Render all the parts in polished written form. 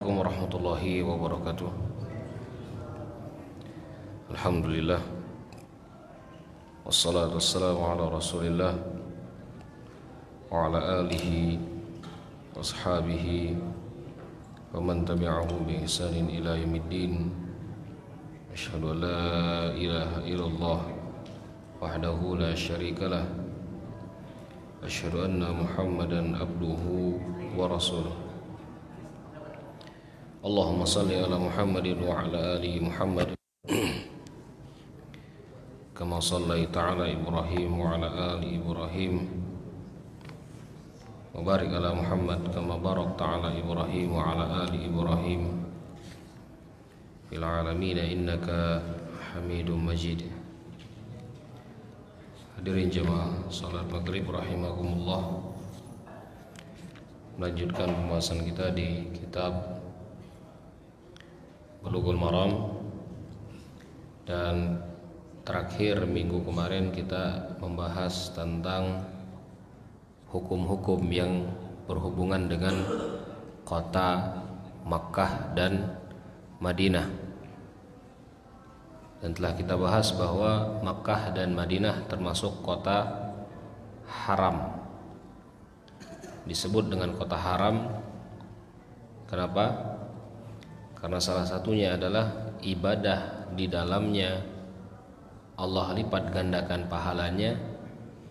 Assalamualaikum warahmatullahi wabarakatuh. Alhamdulillah, wassalatu wassalamu ala rasulillah wa ala alihi wa ashabihi wa man tabi'ahu bi ihsanin ila yaumiddin. Asyhadu an la ilaha illallah wahdahu la syarikalah, asyhadu anna Muhammadan abduhu wa rasuluh. Allahumma salli ala Muhammadin wa ala ali Muhammad kama sallaita ala Ibrahim wa ala ali Ibrahim wa barik ala Muhammad kama barakta ala Ibrahim wa ala ali Ibrahim fil alamin innaka Hamidum Majid. Hadirin jemaah salat maghrib rahimakumullah, melanjutkan pembahasan kita di kitab Bulughul Maram, dan terakhir minggu kemarin kita membahas tentang hukum-hukum yang berhubungan dengan kota Makkah dan Madinah, dan telah kita bahas bahwa Makkah dan Madinah termasuk kota haram. Disebut dengan kota haram kenapa? Karena salah satunya adalah ibadah di dalamnya Allah lipat gandakan pahalanya.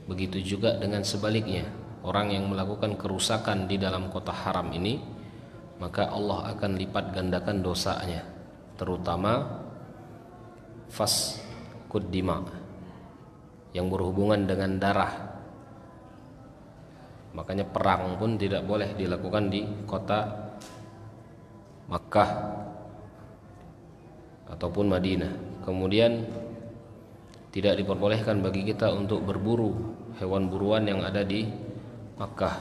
Begitu juga dengan sebaliknya, orang yang melakukan kerusakan di dalam kota haram ini, maka Allah akan lipat gandakan dosanya, terutama faskud dima, yang berhubungan dengan darah. Makanya perang pun tidak boleh dilakukan di kota Makkah ataupun Madinah. Kemudian tidak diperbolehkan bagi kita untuk berburu hewan buruan yang ada di Makkah,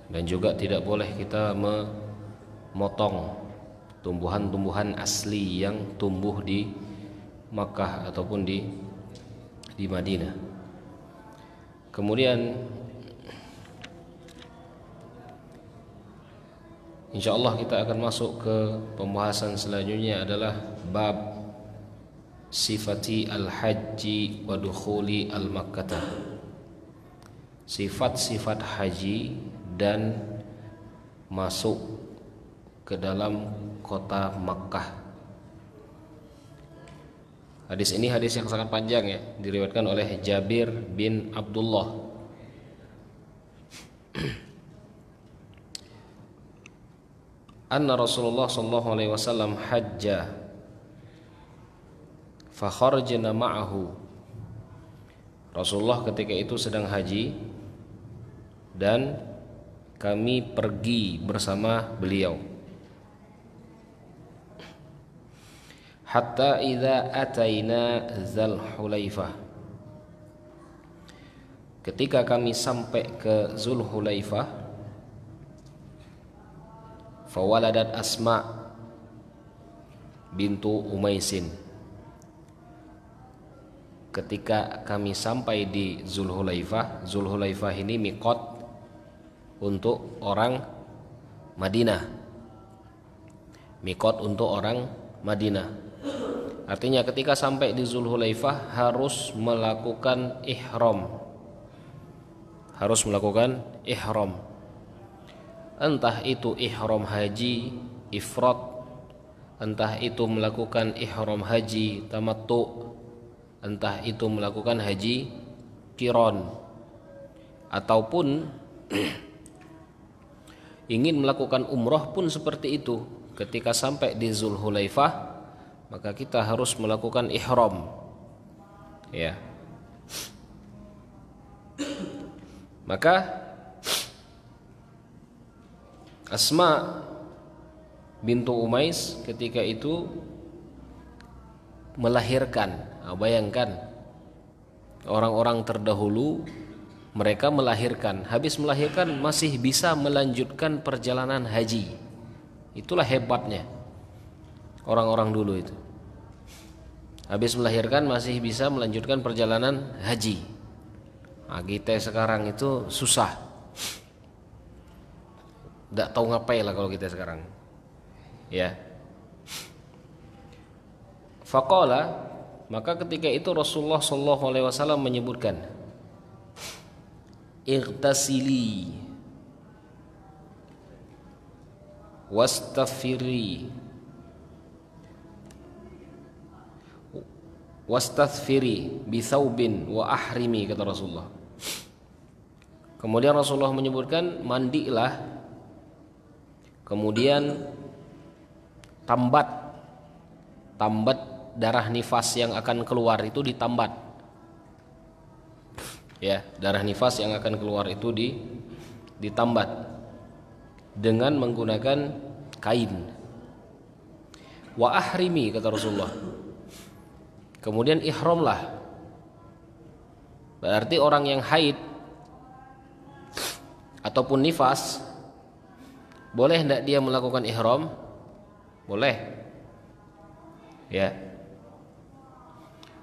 dan juga tidak boleh kita memotong tumbuhan-tumbuhan asli yang tumbuh di Makkah ataupun di Madinah. Kemudian InsyaAllah kita akan masuk ke pembahasan selanjutnya, adalah bab sifati al-haji wa dukhuli al-makkah, sifat-sifat haji dan masuk ke dalam kota Makkah. Hadis ini hadis yang sangat panjang ya, diriwayatkan oleh Jabir bin Abdullah. Anna Rasulullah sallallahu alaihi wasallam hajja fa kharajna ma'ahu. Rasulullah ketika itu sedang haji dan kami pergi bersama beliau. Hatta idza ataina Dzul Hulaifah. Ketika kami sampai ke Dzul Hulaifah, fawaladat Asma bintu Umaisin. Ketika kami sampai di Dzul Hulaifah, Dzul Hulaifah ini miqat untuk orang Madinah. Miqat untuk orang Madinah. Artinya ketika sampai di Dzul Hulaifah harus melakukan ihram. Harus melakukan ihram. Entah itu ihram haji ifrad, entah itu melakukan ihram haji tamattu, entah itu melakukan haji qiran, ataupun ingin melakukan umroh pun seperti itu. Ketika sampai di Dzul Hulaifah, maka kita harus melakukan ihram, ya. Maka Asma bintu Umais ketika itu melahirkan. Bayangkan, orang-orang terdahulu mereka melahirkan, habis melahirkan masih bisa melanjutkan perjalanan haji. Itulah hebatnya orang-orang dulu itu. Habis melahirkan masih bisa melanjutkan perjalanan haji. Nah, kita sekarang itu susah. Tidak tahu ngapain lah kalau kita sekarang. Ya. Faqala, maka ketika itu Rasulullah sallallahu alaihi wasallam menyebutkan, "Ightasili wastaghfiri bi thawbin wa ahrimi," kata Rasulullah. Kemudian Rasulullah menyebutkan, mandilah, kemudian tambat darah nifas yang akan keluar itu ditambat. Ya, darah nifas yang akan keluar itu ditambat dengan menggunakan kain. Wa ahrimi, kata Rasulullah. Kemudian ihramlah. Berarti orang yang haid ataupun nifas, boleh tidak dia melakukan ihram? Boleh. Ya.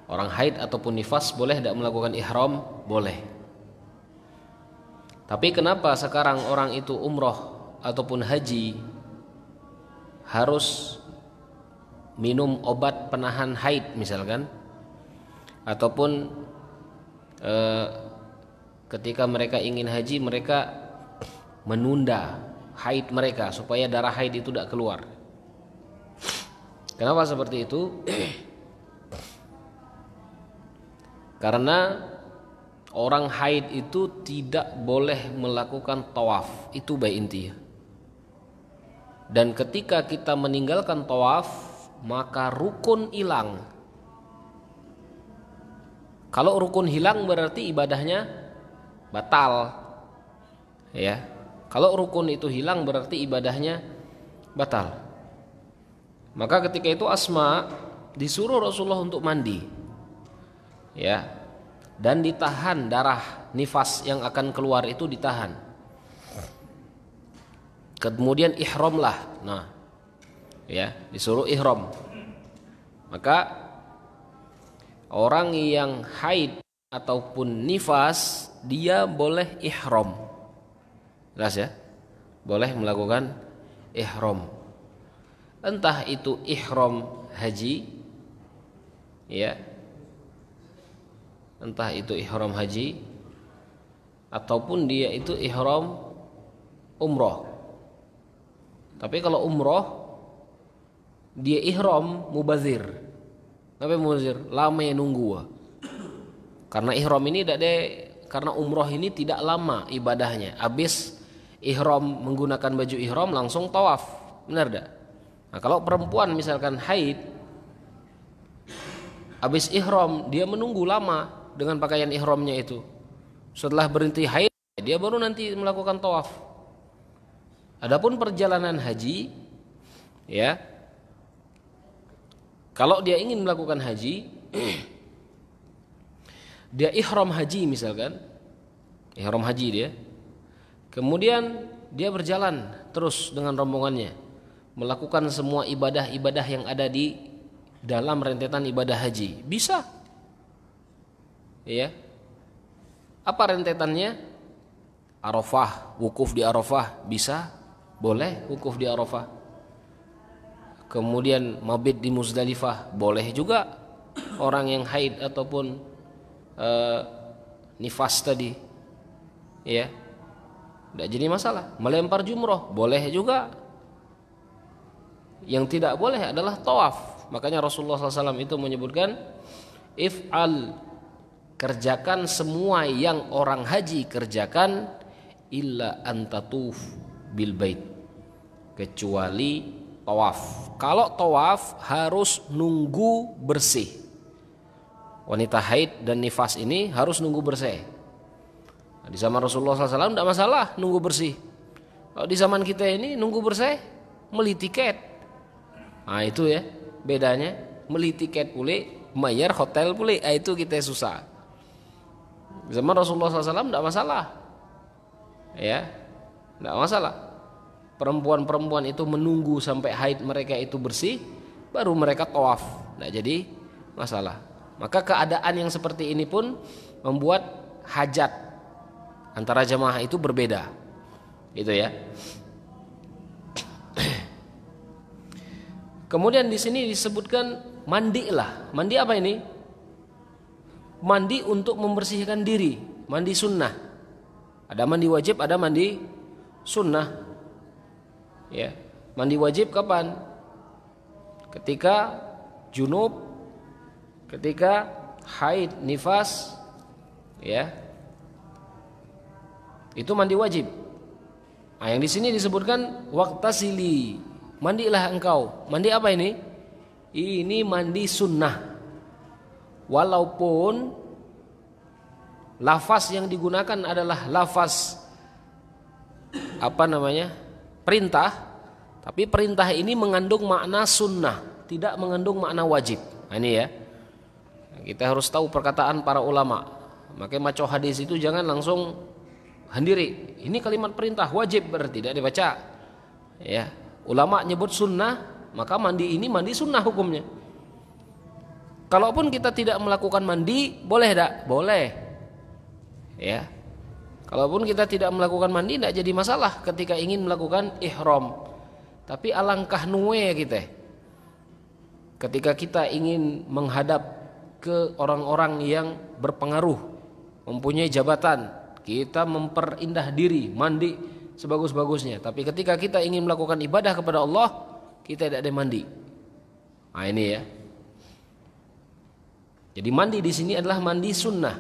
Orang haid ataupun nifas boleh tidak melakukan ihram? Boleh. Tapi kenapa sekarang orang itu umroh ataupun haji harus minum obat penahan haid misalkan, ataupun ketika mereka ingin haji mereka menunda haid mereka supaya darah haid itu tidak keluar? Kenapa seperti itu? Karena orang haid itu tidak boleh melakukan tawaf, itu baik inti. Dan ketika kita meninggalkan tawaf, maka rukun hilang. Kalau rukun hilang berarti ibadahnya batal. Ya. Kalau rukun itu hilang berarti ibadahnya batal. Maka ketika itu Asma disuruh Rasulullah untuk mandi. Ya. Dan ditahan darah nifas yang akan keluar itu ditahan. Kemudian ihramlah. Nah, ya, disuruh ihram. Maka orang yang haid ataupun nifas dia boleh ihram. Jelas ya? Boleh melakukan ihram. Entah itu ihram haji, ya. Entah itu ihram haji ataupun dia itu ihram umroh. Tapi kalau umroh dia ihram mubazir. Apa mubazir? Lama ya nunggu. Karena ihram ini karena umroh ini tidak lama ibadahnya. Habis ihram menggunakan baju ihram langsung tawaf. Benar enggak? Nah, kalau perempuan misalkan haid habis ihram dia menunggu lama dengan pakaian ihramnya itu. Setelah berhenti haid dia baru nanti melakukan tawaf. Adapun perjalanan haji, ya, kalau dia ingin melakukan haji, dia ihram haji misalkan, ihram haji dia, kemudian dia berjalan terus dengan rombongannya, melakukan semua ibadah-ibadah yang ada di dalam rentetan ibadah haji, bisa, ya. Apa rentetannya? Arafah, wukuf di Arafah, bisa. Boleh wukuf di Arafah. Kemudian mabit di Muzdalifah, boleh juga. Orang yang haid ataupun nifas tadi, ya, tidak jadi masalah. Melempar jumroh boleh juga. Yang tidak boleh adalah tawaf. Makanya Rasulullah SAW itu menyebutkan, if'al, kerjakan semua yang orang haji kerjakan, illa antatuf bil bait, kecuali tawaf. Kalau tawaf harus nunggu bersih. Wanita haid dan nifas ini harus nunggu bersih. Nah, di zaman Rasulullah SAW tidak masalah nunggu bersih. Kalau di zaman kita ini nunggu bersih, beli tiket. Nah itu ya bedanya, beli tiket pulih, bayar hotel pulih. Nah, itu kita susah. Di zaman Rasulullah SAW tidak masalah. Ya, tidak masalah. Perempuan-perempuan itu menunggu sampai haid mereka itu bersih, baru mereka tawaf. Tidak jadi masalah. Maka keadaan yang seperti ini pun membuat hajat antara jamaah itu berbeda. Itu ya. Kemudian di sini disebutkan mandilah. Mandi apa ini? Mandi untuk membersihkan diri, mandi sunnah. Ada mandi wajib, ada mandi sunnah. Ya, mandi wajib kapan? Ketika junub, ketika haid, nifas, ya. Itu mandi wajib. Nah, yang di sini disebutkan waqtasili. Mandilah engkau. Mandi apa ini? Ini mandi sunnah. Walaupun lafaz yang digunakan adalah lafaz perintah, tapi perintah ini mengandung makna sunnah, tidak mengandung makna wajib. Nah, ini ya. Kita harus tahu perkataan para ulama. Makanya maco hadis itu jangan langsung handiri. Ini kalimat perintah wajib berarti tidak dibaca. Ya, ulama nyebut sunnah, maka mandi ini mandi sunnah hukumnya. Kalaupun kita tidak melakukan mandi, boleh tidak? Boleh. Ya. Kalaupun kita tidak melakukan mandi, tidak jadi masalah ketika ingin melakukan ihram. Tapi alangkah nuwe kita. Ketika kita ingin menghadap ke orang-orang yang berpengaruh, mempunyai jabatan, kita memperindah diri, mandi sebagus-bagusnya. Tapi ketika kita ingin melakukan ibadah kepada Allah, kita tidak ada mandi. Nah, ini ya. Jadi mandi di sini adalah mandi sunnah,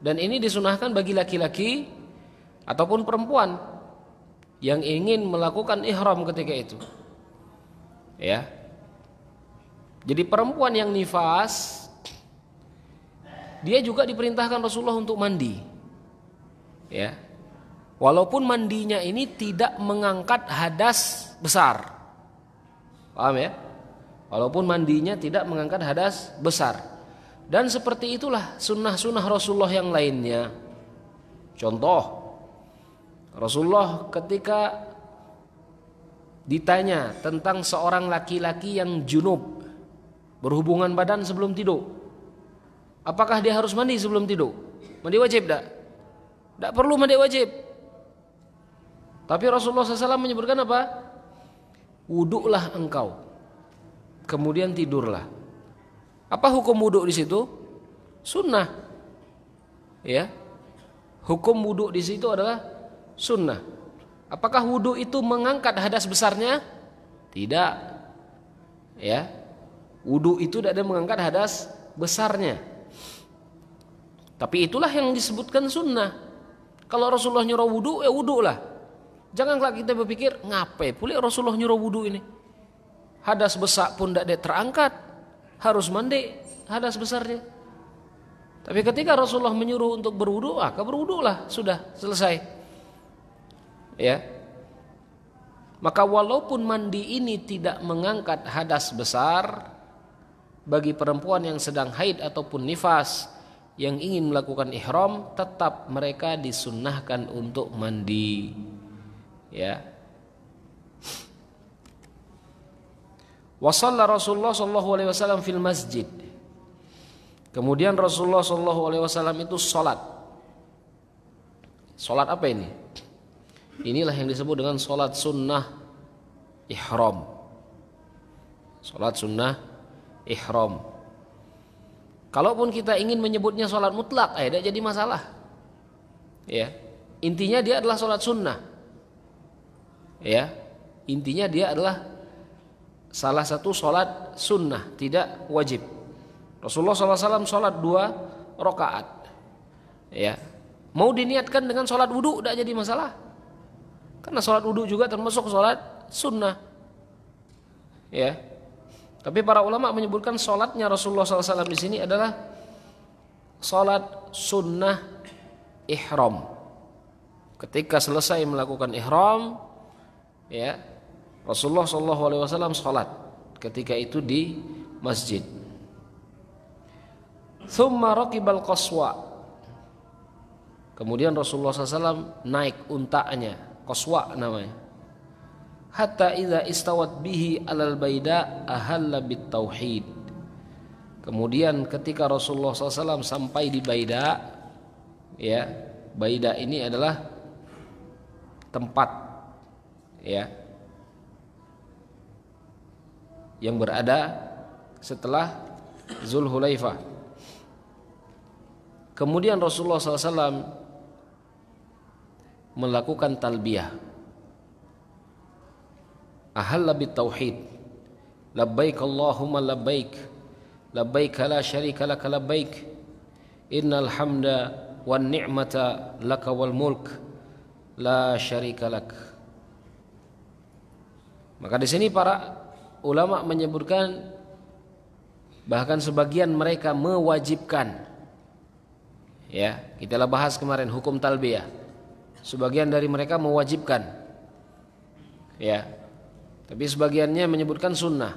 dan ini disunahkan bagi laki-laki ataupun perempuan yang ingin melakukan ihram ketika itu. Ya. Jadi perempuan yang nifas, dia juga diperintahkan Rasulullah untuk mandi. Ya. Walaupun mandinya ini tidak mengangkat hadas besar. Paham ya? Walaupun mandinya tidak mengangkat hadas besar. Dan seperti itulah sunnah-sunnah Rasulullah yang lainnya. Contoh, Rasulullah ketika ditanya tentang seorang laki-laki yang junub, berhubungan badan sebelum tidur, apakah dia harus mandi sebelum tidur? Mandi wajib tidak? Tidak perlu mandi wajib. Tapi Rasulullah SAW menyebutkan apa? Wuduklah engkau, kemudian tidurlah. Apa hukum wuduk di situ? Sunnah. Ya. Hukum wuduk di situ adalah sunnah. Apakah wuduk itu mengangkat hadas besarnya? Tidak. Ya. Wuduk itu tidak ada mengangkat hadas besarnya. Tapi itulah yang disebutkan sunnah. Kalau Rasulullah nyuruh wuduk, ya wuduklah. Janganlah kita berpikir, ngapain pula Rasulullah nyuruh wuduk ini? Hadas besar pun tidak terangkat, harus mandi hadas besarnya. Tapi ketika Rasulullah menyuruh untuk berwudu, maka berwudulah, sudah selesai. Ya. Maka walaupun mandi ini tidak mengangkat hadas besar, bagi perempuan yang sedang haid ataupun nifas yang ingin melakukan ihram, tetap mereka disunnahkan untuk mandi. Ya. Wa shalla Rasulullah sallallahu alaihi wasallam fil masjid. Kemudian Rasulullah sallallahu alaihi wasallam itu salat. Salat apa ini? Inilah yang disebut dengan salat sunnah ihram. Salat sunnah ihram. Kalaupun kita ingin menyebutnya salat mutlak, tidak jadi masalah. Ya. Intinya dia adalah salat sunnah. Ya. Intinya dia adalah salah satu sholat sunnah, tidak wajib. Rasulullah SAW sholat 2 rakaat. Ya, mau diniatkan dengan sholat wudu tidak jadi masalah, karena sholat wudu juga termasuk sholat sunnah. Ya, tapi para ulama menyebutkan sholatnya Rasulullah SAW di sini adalah sholat sunnah ihram. Ketika selesai melakukan ihram, ya, Rasulullah SAW sholat ketika itu di masjid. Thumma raqibal qaswa. Kemudian Rasulullah SAW naik untanya, qaswa namanya. Hatta idza istawat bihi alal baida ahalla bit tauhid. Kemudian ketika Rasulullah SAW sampai di Baida, ya, Baida ini adalah tempat, ya, yang berada setelah Zulhulaifah. Kemudian Rasulullah SAW melakukan talbiyah, ahalla bitauhid, labbaik Allahumma labbaik, labbaik la syarika lak labbaik, innal hamda wan ni'mata laka wal mulk la syarika lak. Maka di sini para ulama menyebutkan, bahkan sebagian mereka mewajibkan. Ya, kita telah bahas kemarin hukum talbiyah. Sebagian dari mereka mewajibkan. Ya. Tapi sebagiannya menyebutkan sunnah.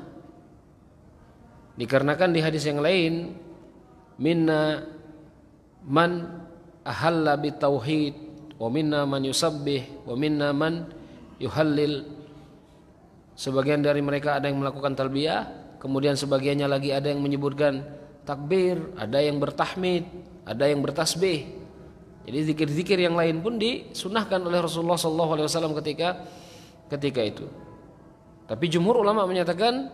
Dikarenakan di hadis yang lain, minna man ahalla bitauhid wa minna man yusabbih wa minna man yuhallil. Sebagian dari mereka ada yang melakukan talbiyah, kemudian sebagiannya lagi ada yang menyebutkan takbir, ada yang bertahmid, ada yang bertasbih. Jadi zikir-zikir yang lain pun disunahkan oleh Rasulullah SAW ketika itu. Tapi jumhur ulama menyatakan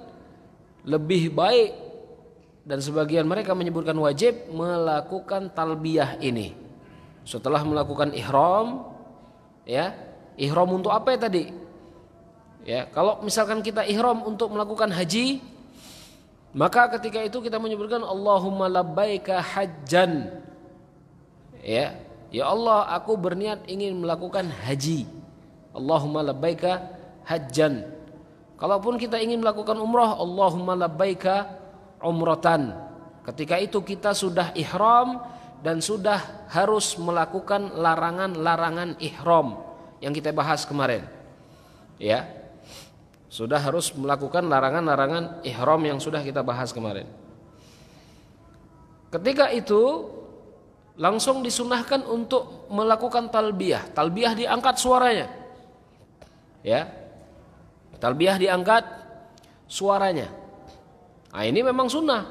lebih baik, dan sebagian mereka menyebutkan wajib melakukan talbiyah ini setelah melakukan ihram. Ya, ihram untuk apa ya tadi? Ya, kalau misalkan kita ihram untuk melakukan haji, maka ketika itu kita menyebutkan Allahumma labbaika hajjan. Ya, ya Allah, aku berniat ingin melakukan haji. Allahumma labbaika hajjan. Kalaupun kita ingin melakukan umrah, Allahumma labbaika umratan. Ketika itu kita sudah ihram dan sudah harus melakukan larangan-larangan ihram yang kita bahas kemarin. Ya, sudah harus melakukan larangan-larangan ihram yang sudah kita bahas kemarin. Ketika itu langsung disunahkan untuk melakukan talbiyah. Talbiyah diangkat suaranya. Ya. Talbiyah diangkat suaranya. Nah, ini memang sunnah.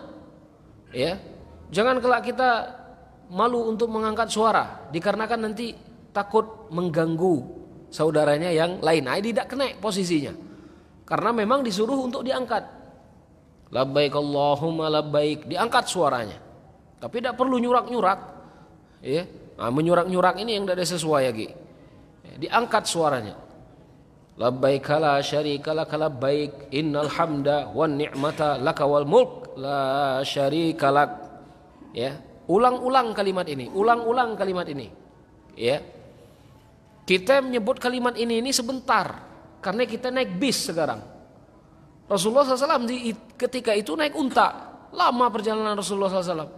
Ya. Jangan kelak kita malu untuk mengangkat suara, dikarenakan nanti takut mengganggu saudaranya yang lain. Nah, tidak kena posisinya. Karena memang disuruh untuk diangkat. Labbaik Allahumma labbaik, diangkat suaranya. Tapi tidak perlu nyurak-nyurak. Ya. Nah, menyurak-nyurak ini yang tidak sesuai lagi. Ya, diangkat suaranya. Labbaik la syarika lak labbaik, innal hamda wan ni'mata laka wal mulk la syarika lak. Ya, ulang-ulang kalimat ini, ulang-ulang kalimat ini. Ya. Kita menyebut kalimat ini sebentar karena kita naik bis sekarang. Rasulullah SAW ketika itu naik unta. Lama perjalanan Rasulullah SAW.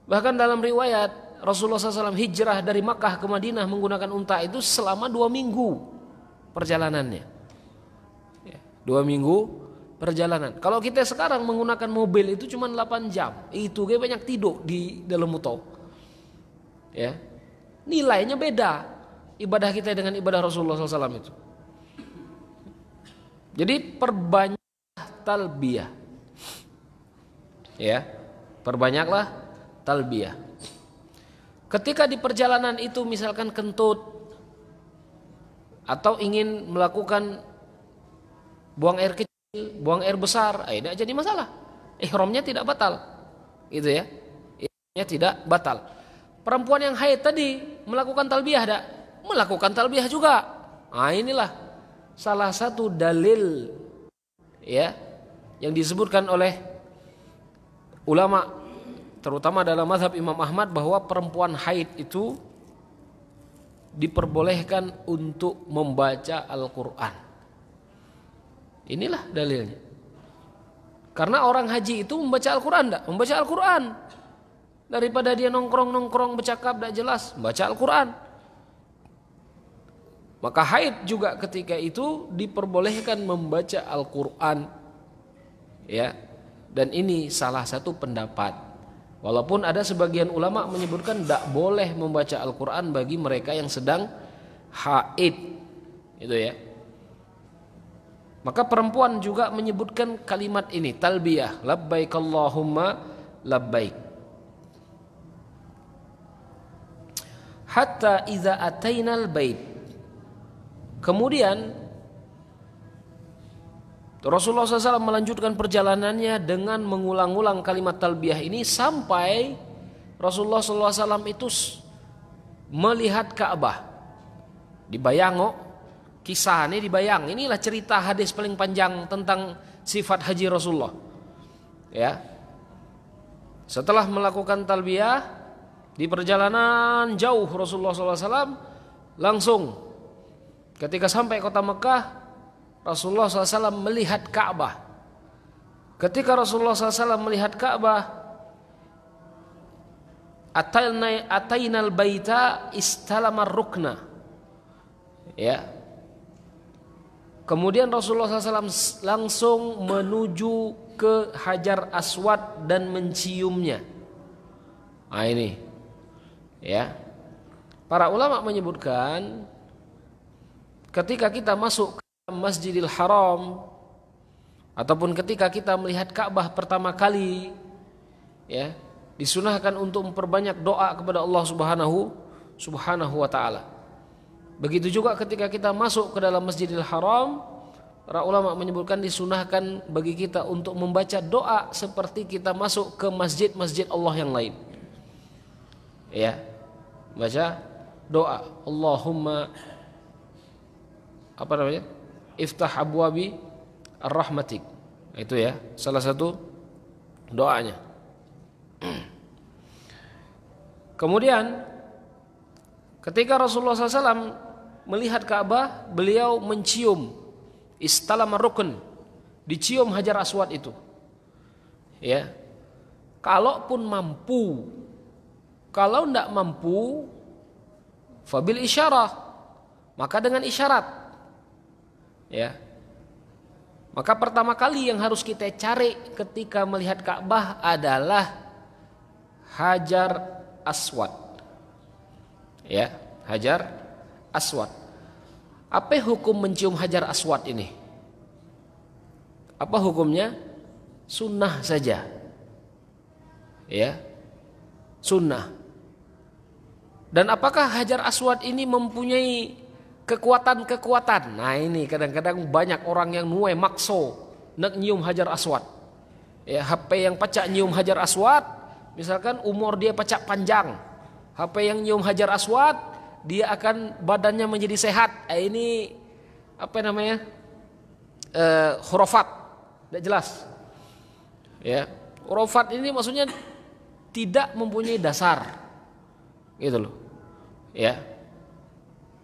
Bahkan dalam riwayat Rasulullah SAW hijrah dari Makkah ke Madinah menggunakan unta itu selama 2 minggu perjalanannya. 2 minggu perjalanan. Kalau kita sekarang menggunakan mobil itu cuma 8 jam. Itu kayak banyak tidur di dalam motor. Ya. Nilainya beda ibadah kita dengan ibadah Rasulullah SAW itu. Jadi perbanyak talbiyah. Ya. Perbanyaklah talbiyah. Ketika di perjalanan itu misalkan kentut atau ingin melakukan buang air kecil, buang air besar, tidak jadi masalah. Ihramnya tidak batal. Gitu ya. Ihramnya tidak batal. Perempuan yang haid tadi melakukan talbiyah tidak? Melakukan talbiyah juga. Nah, inilah salah satu dalil ya yang disebutkan oleh ulama terutama dalam mazhab Imam Ahmad bahwa perempuan haid itu diperbolehkan untuk membaca Al-Quran. Inilah dalilnya. Karena orang haji itu membaca Al-Quran enggak? Membaca Al-Quran. Daripada dia nongkrong-nongkrong bercakap tidak jelas, membaca Al-Quran. Maka haid juga ketika itu diperbolehkan membaca Al-Quran. Ya. Dan ini salah satu pendapat. Walaupun ada sebagian ulama menyebutkan tidak boleh membaca Al-Quran bagi mereka yang sedang haid, itu ya. Maka perempuan juga menyebutkan kalimat ini, talbiyah, labbaik Allahumma labbaik. Hatta iza atainal bait. Kemudian Rasulullah SAW melanjutkan perjalanannya dengan mengulang-ulang kalimat talbiyah ini sampai Rasulullah SAW itu melihat Ka'bah. Dibayang, kisah ini dibayang. Inilah cerita hadis paling panjang tentang sifat haji Rasulullah. Ya. Setelah melakukan talbiyah di perjalanan jauh Rasulullah SAW langsung ketika sampai kota Mekah, Rasulullah SAW melihat Ka'bah. Ketika Rasulullah SAW melihat Ka'bah, atainal baita istalamar rukna. Ya. Kemudian Rasulullah SAW langsung menuju ke Hajar Aswad dan menciumnya. Nah ini, ya. Para ulama menyebutkan ketika kita masuk Masjidil Haram ataupun ketika kita melihat Ka'bah pertama kali, ya, disunahkan untuk memperbanyak doa kepada Allah Subhanahu wa taala. Begitu juga ketika kita masuk ke dalam Masjidil Haram, para ulama menyebutkan disunahkan bagi kita untuk membaca doa seperti kita masuk ke masjid-masjid Allah yang lain. Ya. Baca doa, Allahumma iftah abwabi ar-rahmatik. Itu ya, salah satu doanya. Kemudian ketika Rasulullah SAW melihat Ka'bah, beliau mencium istalama rukun, dicium Hajar Aswad itu. Ya. Kalaupun mampu, kalau tidak mampu, fabil isyarah, maka dengan isyarat. Ya. Maka pertama kali yang harus kita cari ketika melihat Ka'bah adalah Hajar Aswad. Ya, Hajar Aswad. Apa hukum mencium Hajar Aswad ini? Apa hukumnya? Sunnah saja. Ya. Sunnah. Dan apakah Hajar Aswad ini mempunyai kekuatan-kekuatan? Nah ini kadang-kadang banyak orang yang nuwe makso nak nyium Hajar Aswad. Ya, HP yang pacak nyium Hajar Aswad, misalkan umur dia pacak panjang. HP yang nyium Hajar Aswad, dia akan badannya menjadi sehat. Ini apa namanya? Khurafat, tidak jelas. Ya, khurafat ini maksudnya tidak mempunyai dasar, gitu loh. Ya.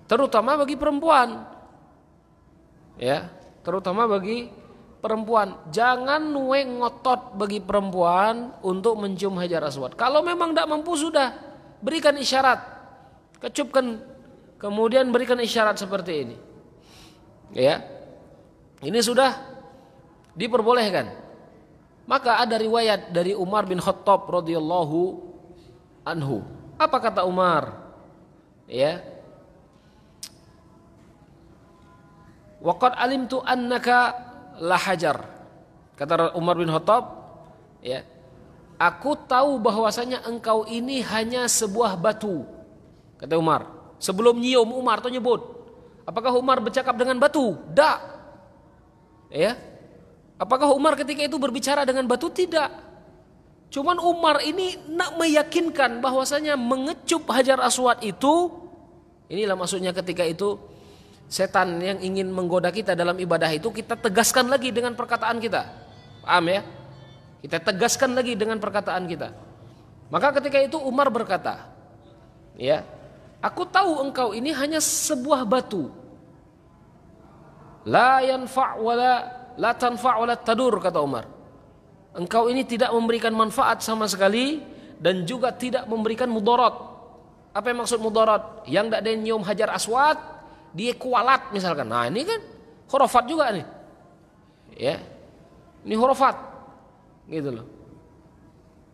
Terutama bagi perempuan. Ya, terutama bagi perempuan. Jangan nuwe ngotot bagi perempuan untuk mencium Hajar Aswad. Kalau memang tidak mampu sudah, berikan isyarat. Kecupkan, kemudian berikan isyarat seperti ini. Ya. Ini sudah diperbolehkan. Maka ada riwayat dari Umar bin Khattab radhiyallahu anhu. Apa kata Umar? Ya. Waqad alimtu annaka la hajar. Kata Umar bin Khattab, ya. Aku tahu bahwasanya engkau ini hanya sebuah batu. Kata Umar. Sebelum nyium Umar tuh nyebut. Apakah Umar bercakap dengan batu? Tak. Ya. Apakah Umar ketika itu berbicara dengan batu? Tidak. Cuman Umar ini nak meyakinkan bahwasanya mengecup Hajar Aswad itu, inilah maksudnya ketika itu setan yang ingin menggoda kita dalam ibadah itu, kita tegaskan lagi dengan perkataan kita. Paham ya? Kita tegaskan lagi dengan perkataan kita. Maka ketika itu Umar berkata, ya, aku tahu engkau ini hanya sebuah batu. La yanfa' wala la tanfa' wala tadur, kata Umar. Engkau ini tidak memberikan manfaat sama sekali dan juga tidak memberikan mudarat. Apa yang maksud mudarat? Yang tidak ada nyium Hajar Aswad, dia kualat misalkan. Nah ini kan khurafat juga nih. Ya. Ini khurafat. Gitu loh.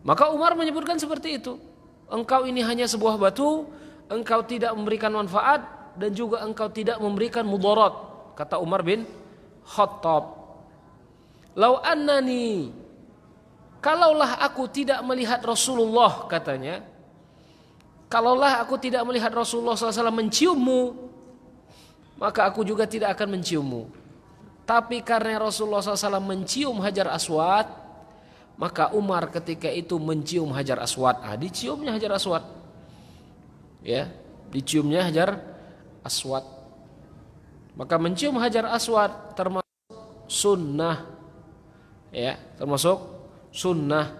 Maka Umar menyebutkan seperti itu. Engkau ini hanya sebuah batu, engkau tidak memberikan manfaat dan juga engkau tidak memberikan mudarat, kata Umar bin Khattab. Lau annani, kalaulah aku tidak melihat Rasulullah, katanya, kalaulah aku tidak melihat Rasulullah SAW menciummu, maka aku juga tidak akan menciummu. Tapi karena Rasulullah SAW mencium Hajar Aswad, maka Umar ketika itu mencium Hajar Aswad. Diciumnya Hajar Aswad. Ya, diciumnya Hajar Aswad. Maka mencium Hajar Aswad termasuk sunnah. Ya, termasuk sunnah.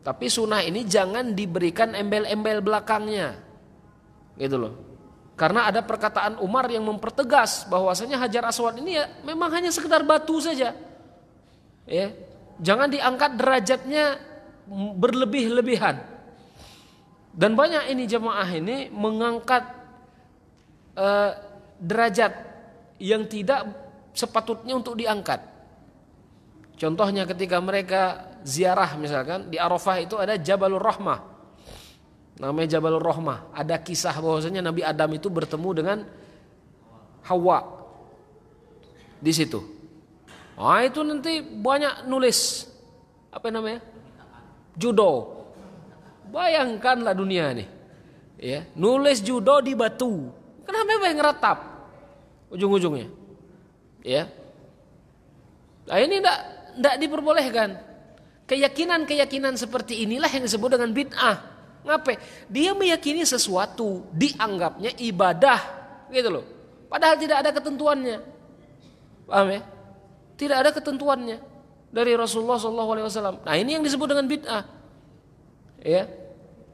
Tapi sunnah ini jangan diberikan embel-embel belakangnya. Gitu loh. Karena ada perkataan Umar yang mempertegas bahwasanya Hajar Aswad ini ya memang hanya sekedar batu saja. Ya, jangan diangkat derajatnya berlebih-lebihan. Dan banyak ini jemaah ini mengangkat derajat yang tidak sepatutnya untuk diangkat. Contohnya ketika mereka ziarah misalkan di Arafah itu ada Jabalur Rahmah. Namanya Jabalur Rahmah. Ada kisah bahwasanya Nabi Adam itu bertemu dengan Hawa di situ. Itu nanti banyak nulis apa namanya? Judo. Bayangkanlah dunia nih. Ya, nulis judo di batu. Kenapa yang ngeratap ujung-ujungnya? Ya. Nah, ini enggak diperbolehkan. Keyakinan-keyakinan seperti inilah yang disebut dengan bid'ah. Ngapain? Dia meyakini sesuatu, dianggapnya ibadah, gitu loh. Padahal tidak ada ketentuannya. Paham ya? Tidak ada ketentuannya dari Rasulullah SAW. Nah, ini yang disebut dengan bid'ah. Ya,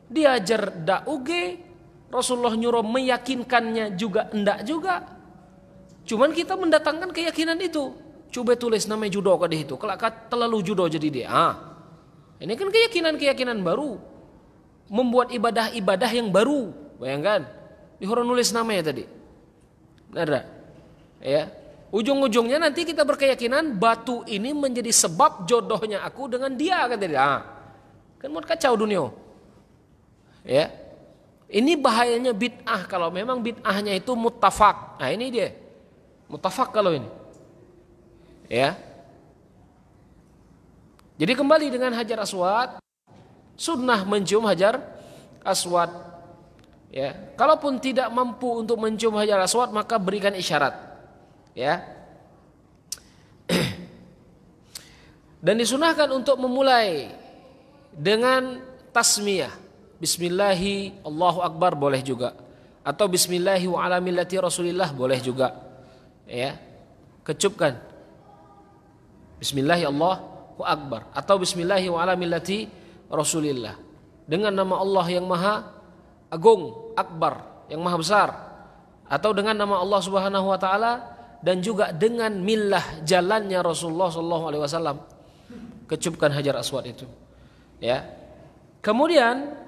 diajar dauge, Rasulullah nyuruh meyakinkannya juga enggak juga. Cuman kita mendatangkan keyakinan itu. Coba tulis namanya judo kadeh itu. Kalau terlalu judo jadi dia. Ini kan keyakinan-keyakinan baru. Membuat ibadah-ibadah yang baru. Bayangkan, disuruh nulis namanya tadi. Benar? Ya. Ujung-ujungnya nanti kita berkeyakinan batu ini menjadi sebab jodohnya aku dengan dia, kata dia. Kan mau kacau dunia. Ya. Ini bahayanya bid'ah kalau memang bid'ahnya itu muttafaq. Nah, ini dia. Muttafaq kalau ini. Ya. Jadi kembali dengan Hajar Aswad, sunnah mencium Hajar Aswad. Ya, kalaupun tidak mampu untuk mencium Hajar Aswad maka berikan isyarat. Ya. Dan disunahkan untuk memulai dengan tasmiyah. Bismillahi Allahu Akbar boleh juga. Atau Bismillahi wa ala millati Rasulillah boleh juga. Ya. Kecupkan. Bismillahi Allahu Akbar atau Bismillahi wa ala millati Rasulillah. Dengan nama Allah yang maha agung, akbar, yang maha besar. Atau dengan nama Allah Subhanahu wa taala dan juga dengan millah jalannya Rasulullah sallallahu alaihi wasallam. Kecupkan Hajar Aswad itu. Ya. Kemudian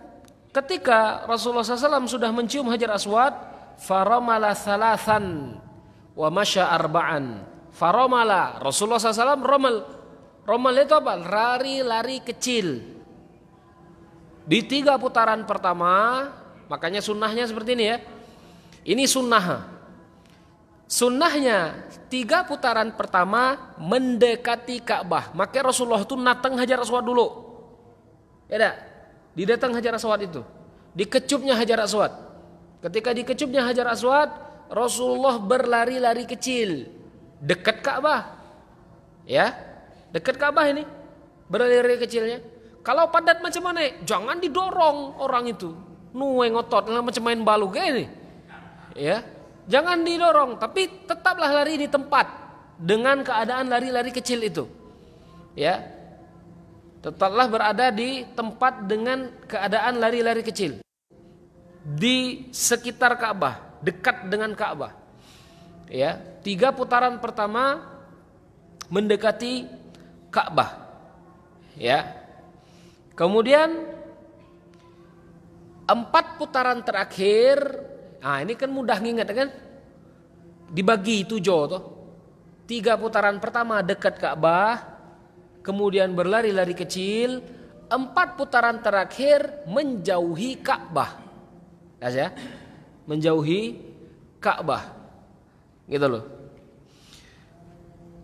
ketika Rasulullah SAW sudah mencium Hajar Aswad, faramala thalathan wa masya arba'an. Faramala, Rasulullah SAW romal. Romal itu apa? Lari-lari kecil. Di 3 putaran pertama, makanya sunnahnya seperti ini ya. Ini sunnah. Sunnahnya 3 putaran pertama mendekati Ka'bah. Maka Rasulullah itu nateng Hajar Aswad dulu. Ya dah. Didatang Hajar Aswad itu. Dikecupnya Hajar Aswad. Ketika dikecupnya Hajar Aswad, Rasulullah berlari-lari kecil dekat Ka'bah. Ya, dekat Ka'bah ini. Berlari-lari kecilnya. Kalau padat macam mana? Jangan didorong orang itu. Nuwe ngotot macam main balu kayak ini. Ya. Jangan didorong, tapi tetaplah lari di tempat dengan keadaan lari-lari kecil itu. Ya. Tetaplah berada di tempat dengan keadaan lari-lari kecil. Di sekitar Ka'bah, dekat dengan Ka'bah. Ya, 3 putaran pertama mendekati Ka'bah. Ya. Kemudian 4 putaran terakhir. Nah, ini kan mudah ngingat kan? Dibagi 7 toh. 3 putaran pertama dekat Ka'bah, kemudian berlari-lari kecil, 4 putaran terakhir menjauhi Ka'bah. Ya, menjauhi Ka'bah. Gitu loh.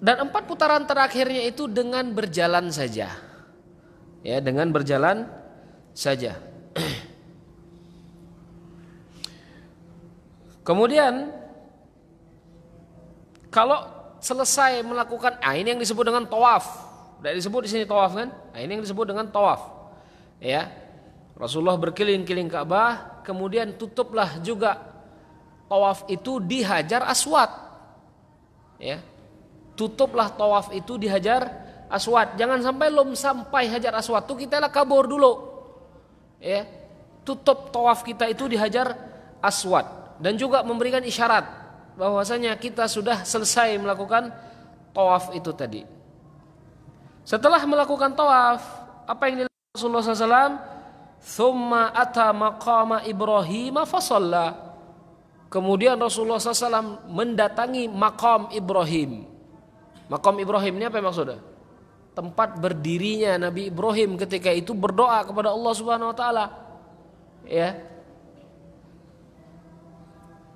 Dan 4 putaran terakhirnya itu dengan berjalan saja. Ya, dengan berjalan saja. Kemudian kalau selesai melakukan, ini yang disebut dengan tawaf. Tidak disebut di sini tawaf kan? Ini yang disebut dengan tawaf. Ya. Rasulullah berkeliling-keliling Ka'bah, kemudian tutuplah juga tawaf itu di Hajar Aswad. Ya. Tutuplah tawaf itu di Hajar Aswad. Jangan sampai belum sampai Hajar Aswad itu kita lah kabur dulu. Ya. Tutup tawaf kita itu di Hajar Aswad dan juga memberikan isyarat bahwasanya kita sudah selesai melakukan tawaf itu tadi. Setelah melakukan tawaf, apa yang dilakukan Rasulullah SAW? Thumma ata maqama Ibrahim fasalla. Kemudian Rasulullah SAW mendatangi maqam Ibrahim. Maqam Ibrahim ini apa maksudnya? Tempat berdirinya Nabi Ibrahim ketika itu berdoa kepada Allah Subhanahu Wa Taala. Ya.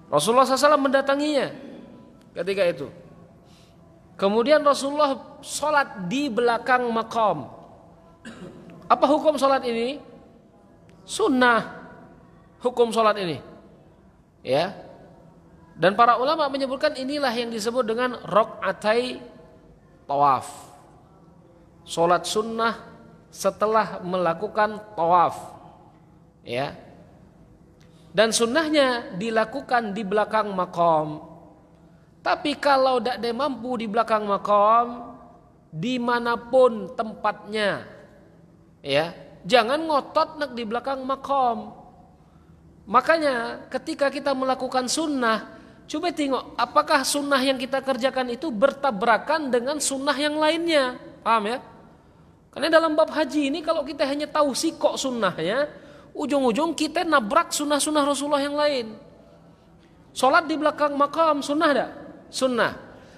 Rasulullah SAW mendatanginya ketika itu. Kemudian Rasulullah sholat di belakang maqam. Apa hukum sholat ini? Sunnah hukum sholat ini. Ya. Dan para ulama menyebutkan inilah yang disebut dengan raq'atai tawaf. Sholat sunnah setelah melakukan tawaf. Ya. Dan sunnahnya dilakukan di belakang maqam. Tapi kalau tidak ada mampu di belakang maqam, dimanapun tempatnya, ya, jangan ngotot nak di belakang maqam. Makanya ketika kita melakukan sunnah, coba tengok apakah sunnah yang kita kerjakan itu bertabrakan dengan sunnah yang lainnya. Paham ya? Karena dalam bab haji ini kalau kita hanya tahu sikok sunnahnya, ujung-ujung kita nabrak sunnah-sunnah Rasulullah yang lain. Sholat di belakang maqam sunnah dah? Sunnah.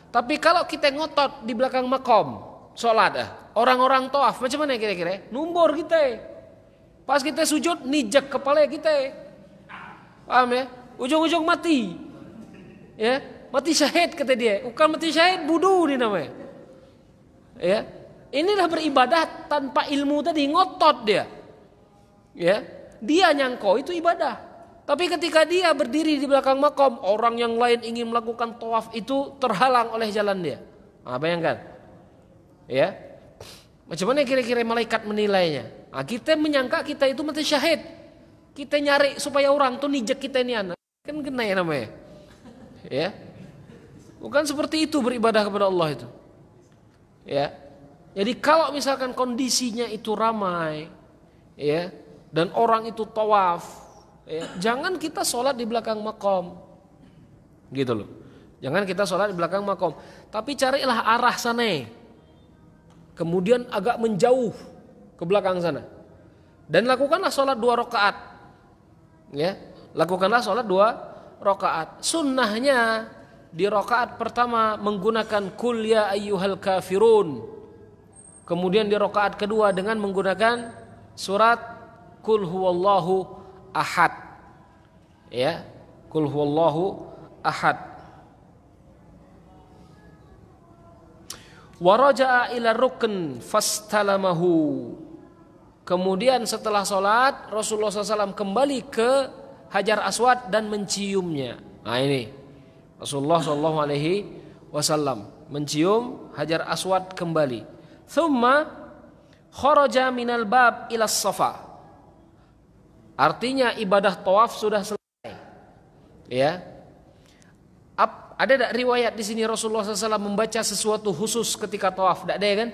Tapi kalau kita ngotot di belakang maqam sholat dah, orang-orang tawaf macam mana kira-kira? Numbur kita. Pas kita sujud nijek kepala kita. Paham ya? Ujung-ujung mati. Ya, mati syahid kata dia. Bukan mati syahid, budu ni namanya. Ya. Inilah beribadah tanpa ilmu tadi, ngotot dia. Ya. Dia nyangko itu ibadah. Tapi ketika dia berdiri di belakang makom, orang yang lain ingin melakukan tawaf itu terhalang oleh jalan dia. Nah, bayangkan. Ya. Macam mana kira-kira malaikat menilainya? Nah, kita menyangka kita itu mati syahid. Kita nyari supaya orang tuh nijek kita ini anak. Kan kena ya namanya. Ya. Bukan seperti itu beribadah kepada Allah itu. Ya. Jadi kalau misalkan kondisinya itu ramai, ya, dan orang itu tawaf, ya, jangan kita sholat di belakang makom, gitu loh. Jangan kita sholat di belakang makom, tapi carilah arah sana, kemudian agak menjauh ke belakang sana, dan lakukanlah sholat 2 rakaat, ya, lakukanlah sholat 2 rakaat. Sunnahnya di rakaat pertama menggunakan Qul ya ayyuhal kafirun, kemudian di rakaat kedua dengan menggunakan surat Qul huwallahu ahad. Ya, Qul huwallahu ahad. Wa raja'a ila rukn fastalamahu. Kemudian setelah sholat Rasulullah SAW kembali ke Hajar Aswad dan menciumnya. Nah ini Rasulullah SAW mencium Hajar Aswad kembali. Thumma kharaja minal bab ila safa. Artinya ibadah tawaf sudah selesai. Ya. Ada tak riwayat di sini Rasulullah SAW membaca sesuatu khusus ketika tawaf? Tak ada kan?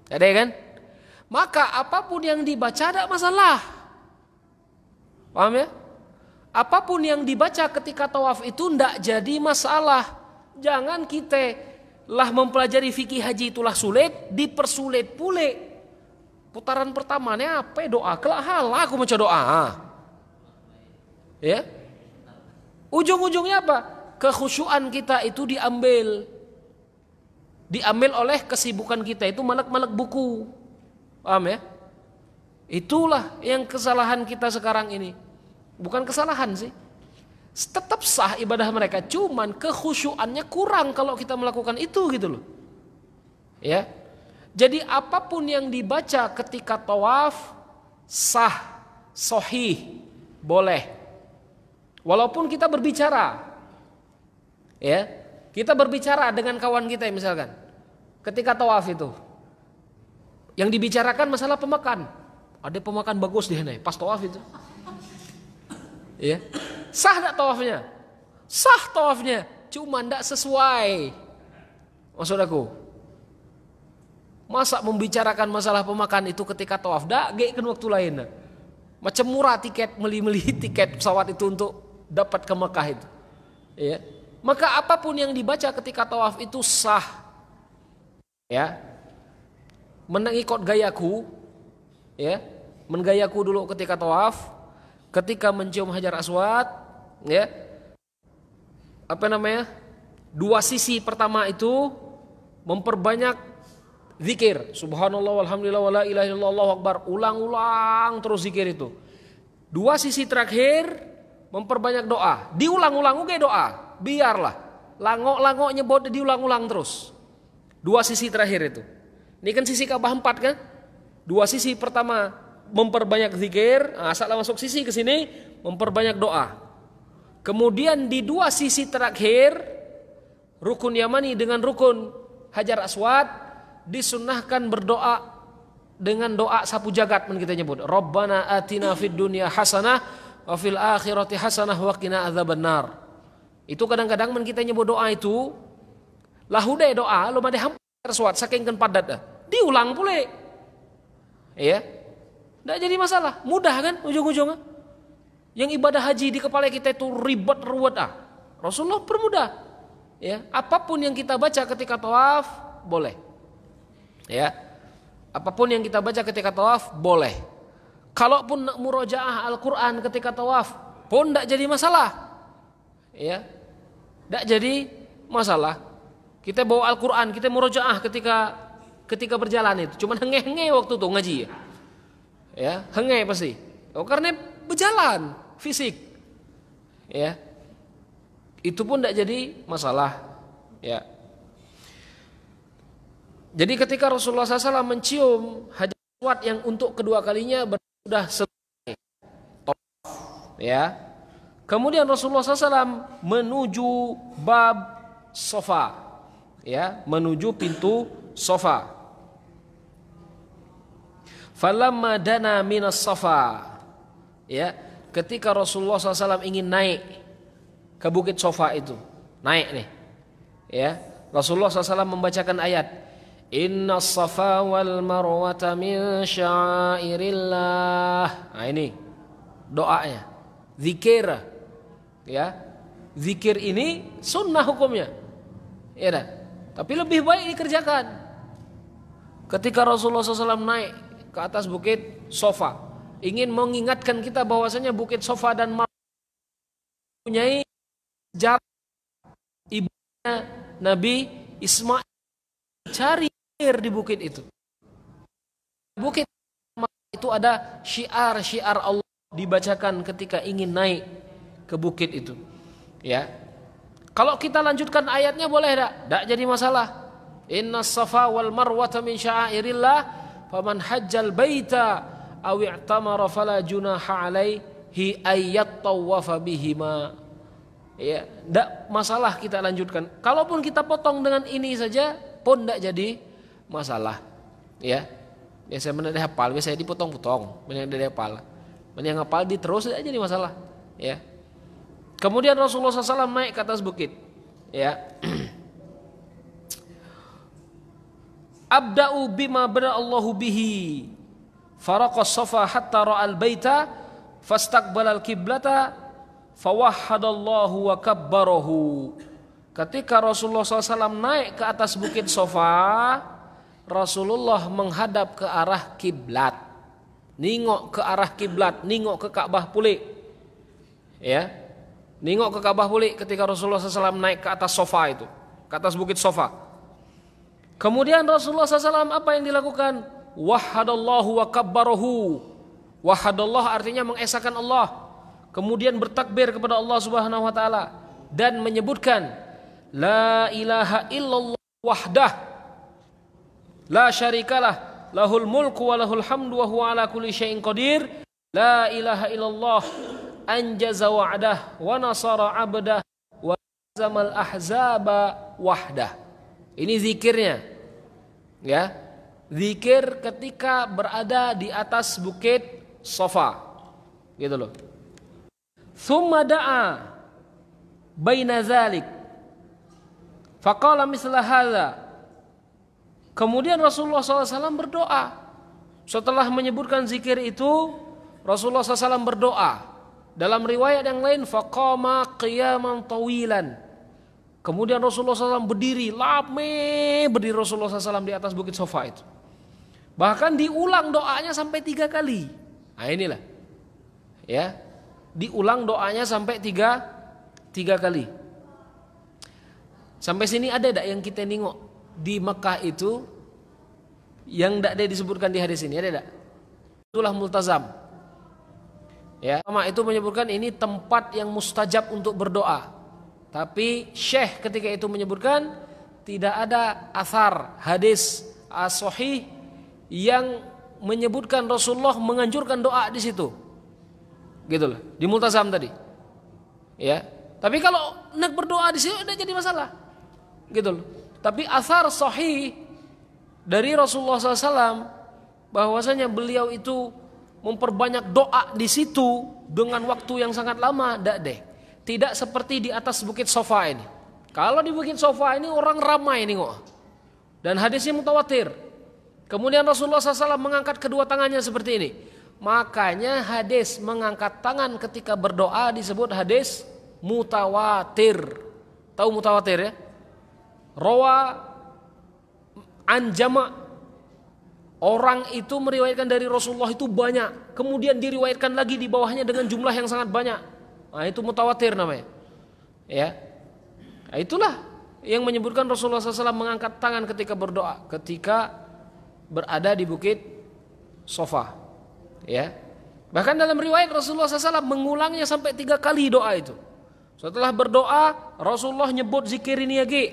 Tak ada kan? Maka apapun yang dibaca tidak masalah. Paham ya? Apapun yang dibaca ketika tawaf itu tidak jadi masalah. Jangan kita lah mempelajari fikih haji itulah sulit, dipersulit pule. Putaran pertamanya apa? Doa. Kelak halah aku baca doa. Ya. Ujung-ujungnya apa? Kekhusyuan kita itu diambil oleh kesibukan kita itu malak-malak buku. Paham ya? Itulah yang kesalahan kita sekarang ini. Bukan kesalahan sih. Tetap sah ibadah mereka, cuman kekhusyuannya kurang kalau kita melakukan itu gitu loh. Ya. Jadi apapun yang dibaca ketika tawaf sah, sahih, boleh. Walaupun kita berbicara. Ya. Kita berbicara dengan kawan kita misalkan, ketika tawaf itu, yang dibicarakan masalah pemakan. Ada pemakan bagus di sana pas tawaf itu. Ya. Sah enggak tawafnya? Sah tawafnya, cuma enggak sesuai. Maksud aku, masa membicarakan masalah pemakan itu ketika tawaf? Dak kan waktu lain. Macam murah tiket, meli tiket pesawat itu untuk dapat ke Mekah itu. Ya. Maka apapun yang dibaca ketika tawaf itu sah. Ya. Mengikut gayaku, ya. Menggayaku dulu ketika tawaf, ketika mencium Hajar Aswad, ya. Apa namanya? Dua sisi pertama itu memperbanyak zikir, subhanallah walhamdulillah wala ilaha illallah Allahu akbar, ulang-ulang terus zikir itu. Dua sisi terakhir memperbanyak doa, diulang-ulang uge doa, biarlah langok-langok nyebut diulang-ulang terus. Dua sisi terakhir itu. Ini kan sisi Ka'bah 4 kan? Dua sisi pertama memperbanyak zikir, asal masuk sisi ke sini memperbanyak doa. Kemudian di dua sisi terakhir rukun Yamani dengan rukun Hajar Aswad disunnahkan berdoa dengan doa sapu jagat kita nyebut. Rabbana atina fid dunya hasanah wa fil akhirati hasanah wa qina adzabannar. Itu kadang-kadang kita nyebut doa itu lahude doa lu made hampir Aswad saking kan padat dah. Diulang pula. Ya. Enggak jadi masalah, mudah kan ujung-ujungnya. Yang ibadah haji di kepala kita itu ribet ruwet Rasulullah permudah. Ya, apapun yang kita baca ketika tawaf boleh. Ya. Apapun yang kita baca ketika tawaf boleh. Kalaupun nak murojaah Al-Qur'an ketika tawaf pun enggak jadi masalah. Ya. Enggak jadi masalah. Kita bawa Al-Qur'an, kita murojaah ketika berjalan itu. Cuman henge-henge waktu itu ngaji ya. Ya, henge pasti. Karena berjalan fisik. Ya. Itu pun tidak jadi masalah. Ya. Jadi ketika Rasulullah SAW mencium Hajar Aswad yang untuk kedua kalinya sudah selesai. Ya. Kemudian Rasulullah SAW menuju bab Safa. Ya, menuju pintu Safa. Falamma dana minas Safa. Ya, ketika Rasulullah SAW ingin naik ke bukit Safa itu, naik nih. Ya, Rasulullah SAW membacakan ayat, Inna Safa wal Marwata min syairillah. Nah ini doanya, zikir. Ya, zikir ini sunnah hukumnya. Ya dah. Tapi lebih baik dikerjakan. Ketika Rasulullah SAW naik ke atas bukit Safa, ingin mengingatkan kita bahwasanya bukit Safa dan Marwah mempunyai jarak. Ibunya Nabi Ismail cari air di bukit itu. Bukit itu ada syiar-syiar Allah dibacakan ketika ingin naik ke bukit itu. Ya. Kalau kita lanjutkan ayatnya boleh tak? Tak jadi masalah. Inna Safa wal Marwata min syairillah faman hajjal baita aw i'tamara fala junaha alaihi ayyat tawafa bihima. Ya, tak masalah kita lanjutkan. Kalaupun kita potong dengan ini saja pun tak jadi masalah. Ya. Biasa mana dia hafal, biasa dipotong-potong, mana dia hafal. Mana yang hafal diterus tak jadi masalah. Ya. Kemudian Rasulullah SAW naik ke atas bukit. Ya. Abda'u bima bada'allahu bihi. Faraqas Safa hatta ra'al baita fastaqbalal kiblata fawahhadallahu wa kabbarahu. Ketika Rasulullah SAW naik ke atas bukit Safa, Rasulullah menghadap ke arah kiblat. Ningok ke arah kiblat, ningok ke Ka'bah pulih. Ya. Ningok ke Ka'bah pulih ketika Rasulullah SAW naik ke atas Safa itu, ke atas bukit Safa. Kemudian Rasulullah SAW apa yang dilakukan? Wahhadallahu wa kabbarahu. Wahhadallah artinya mengesahkan Allah. Kemudian bertakbir kepada Allah Subhanahu wa taala dan menyebutkan la ilaha illallah wahdah la syarikalah lahul mulku wa lahul hamdu wa huwa ala kulli syai'in qadir. La ilaha illallah anjaza wa'dah wa nasara 'abdah wa zamal ahzaba wahdah. Ini zikirnya. Ya. Zikir ketika berada di atas bukit Safa. Gitu loh. Tsumma da'a baina dzalik. Faqala misla hadza. Kemudian Rasulullah SAW berdoa. Setelah menyebutkan zikir itu, Rasulullah SAW berdoa. Dalam riwayat yang lain, faqama qiyaman tawilan. Kemudian Rasulullah SAW berdiri, berdiri Rasulullah SAW di atas bukit Safa itu. Bahkan diulang doanya sampai 3 kali. Nah inilah, ya, diulang doanya sampai tiga kali. Sampai sini ada tak yang kita nengok di Mekah itu yang tak ada disebutkan di hadis ini? Ada tak? Itulah multazam. Ya, ulama itu menyebutkan ini tempat yang mustajab untuk berdoa. Tapi Syekh ketika itu menyebutkan tidak ada athar hadis as-sahih yang menyebutkan Rasulullah menganjurkan doa di situ. Gitu loh, di multazam tadi. Ya. Tapi kalau nak berdoa di situ tidak jadi masalah. Gitu loh. Tapi athar sahih dari Rasulullah SAW bahwasanya beliau itu memperbanyak doa di situ dengan waktu yang sangat lama, tidak seperti di atas bukit Safa ini. Kalau di bukit Safa ini orang ramai nih kok, dan hadisnya mutawatir. Kemudian Rasulullah SAW mengangkat kedua tangannya seperti ini. Makanya hadis mengangkat tangan ketika berdoa disebut hadis mutawatir. Tahu mutawatir ya? Rawa an jama'. Orang itu meriwayatkan dari Rasulullah itu banyak, kemudian diriwayatkan lagi di bawahnya dengan jumlah yang sangat banyak. Nah, itu mutawatir namanya. Ya. Nah, itulah yang menyebutkan Rasulullah SAW mengangkat tangan ketika berdoa, ketika berada di bukit Safa. Ya. Bahkan dalam riwayat Rasulullah SAW mengulangnya sampai 3 kali doa itu. Setelah berdoa, Rasulullah nyebut zikir ini lagi.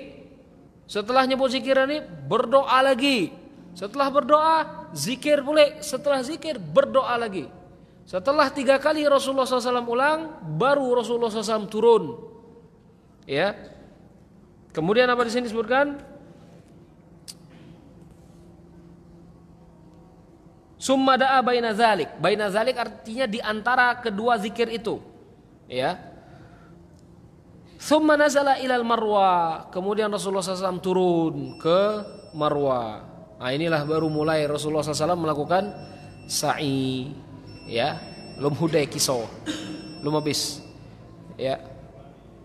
Setelah nyebut zikir ini, berdoa lagi. Setelah berdoa, zikir boleh. Setelah zikir, berdoa lagi. Setelah 3 kali Rasulullah SAW ulang, baru Rasulullah SAW turun. Ya. Kemudian apa di sini disebutkan? Summa da'a baina dzalik. Baina dzalik artinya di antara kedua zikir itu. Ya. Summa nazala ilal Marwa. Kemudian Rasulullah SAW turun ke Marwa. Nah inilah baru mulai Rasulullah SAW melakukan sa'i, ya, belum hudai kisau, belum habis, ya.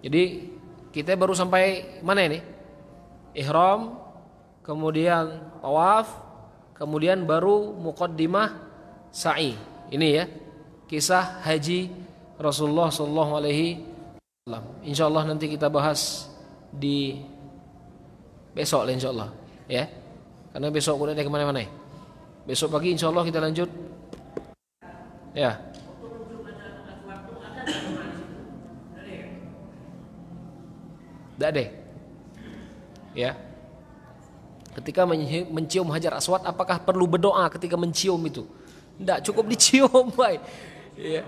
Jadi kita baru sampai mana ini? Ihram, kemudian tawaf, kemudian baru muqaddimah sa'i. Ini ya kisah haji Rasulullah SAW. Insyaallah nanti kita bahas di besok lah insyaallah, ya. Karena besok udah ada kemana-mana. Besok pagi insya Allah kita lanjut. Ya. Tidak ada. Ya. Ketika mencium Hajar Aswad, apakah perlu berdoa ketika mencium itu? Tidak, cukup dicium, baik. Ya.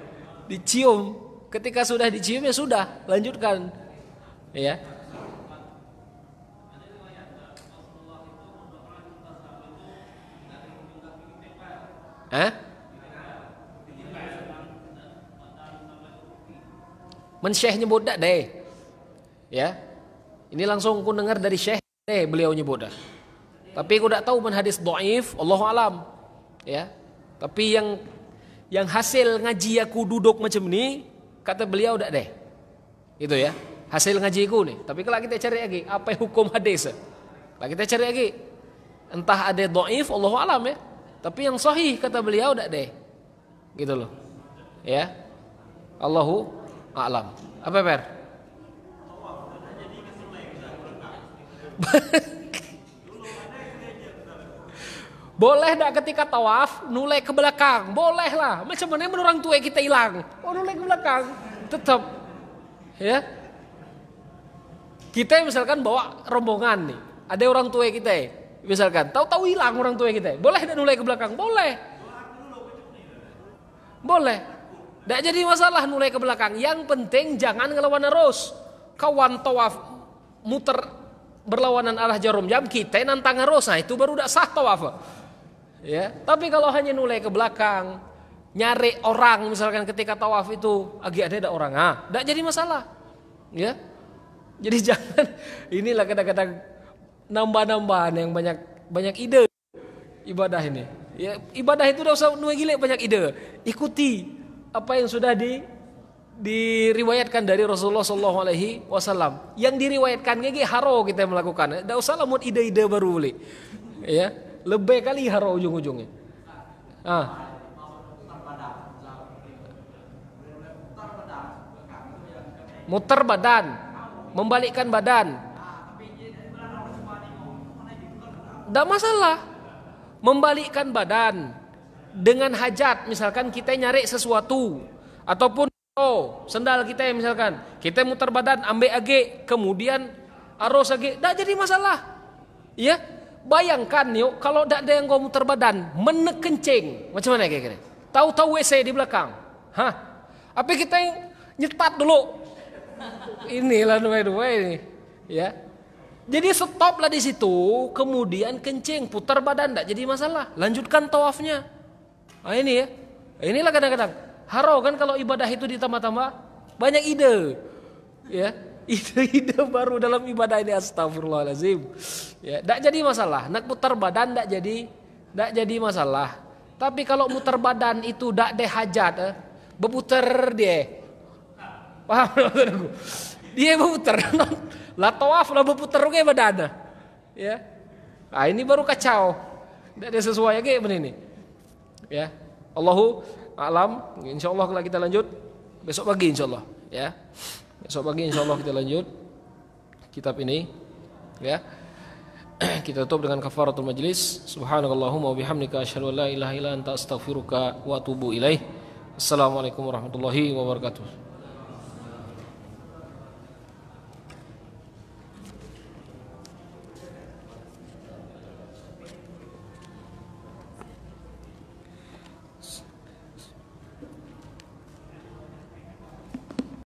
Dicium. Ketika sudah dicium ya sudah, lanjutkan. Ya. Men-syekh nyebut dak deh. Ya. Ini langsung ku dengar dari syekh deh beliau nyebut dah. Tapi aku tak tahu man hadis dhaif, Allahu alam. Ya. Tapi yang hasil ngaji aku duduk macam ni kata beliau dak deh. Itu ya. Hasil ngaji aku nih. Tapi kalau kita cari lagi apa hukum hadis? Kalau kita cari lagi entah ada dhaif, Allahu alam ya. Tapi yang sahih kata beliau dak deh. Gitu loh. Ya. Allahu a'lam. Apa Per? Boleh tak ketika tawaf nulai ke belakang? Boleh lah. Macam mana orang tua kita hilang? Oh nulai ke belakang. Tetap. Ya. Kita misalkan bawa rombongan nih. Ada orang tua kita misalkan. Tahu-tahu hilang orang tua kita. Boleh tak nulai ke belakang? Boleh. Boleh. Tak jadi masalah nulai ke belakang. Yang penting jangan ngelawan arus. Kawan tawaf muter berlawanan arah jarum jam, kita nantang arus, nah itu baru udah sah tawaf. Ya, tapi kalau hanya nulai ke belakang, nyari orang misalkan ketika tawaf itu agak ada orang, enggak jadi masalah. Ya. Jadi jangan inilah kadang-kadang nambah-nambahan yang banyak ide ibadah ini. Ya, ibadah itu udah usah gile banyak ide. Ikuti apa yang sudah diriwayatkan dari Rasulullah SAW. Yang diriwayatkan gigi haro kita melakukan. Tidak usah lamut ide-ide baru boleh. Ya, lebih kali haro ujung-ujungnya. Muter badan, membalikkan badan. Tidak masalah. Membalikkan badan dengan hajat, misalkan kita nyari sesuatu ataupun sendal kita misalkan, kita muter badan ambil age, kemudian arus age, tidak jadi masalah. Ya, bayangkan yuk kalau tidak ada yang kau muter badan, menekencing, macam mana kira-kira? Tahu-tahu WC di belakang, apa kita yang nyetat dulu? Inilah dua-dua ini, ya. Jadi stoplah di situ, kemudian kencing, putar badan, tidak jadi masalah. Lanjutkan tawafnya. Nah ini ya, inilah kadang-kadang haro kan kalau ibadah itu ditambah-tambah banyak ide, ya, ide-ide baru dalam ibadah ini, astagfirullahaladzim. Ya, tidak jadi masalah. Nak putar badan tidak jadi masalah. Tapi kalau muter badan itu tidak ada hajat, berputar dia, paham? Dia berputar. Lah tawaf lah berputar ke badan. Ya. Nah, ini baru kacau. Tidak ada sesuai kayak begini. Ya. Allahu a'lam. Insyaallah kalau kita lanjut besok pagi insyaallah, ya. Besok pagi insyaallah kita lanjut kitab ini, ya. Kita tutup dengan kafaratul majlis. Subhanakallahumma wa bihamdika asyhadu an la ilaha illa anta astaghfiruka wa atubu ilaih. Assalamualaikum warahmatullahi wabarakatuh.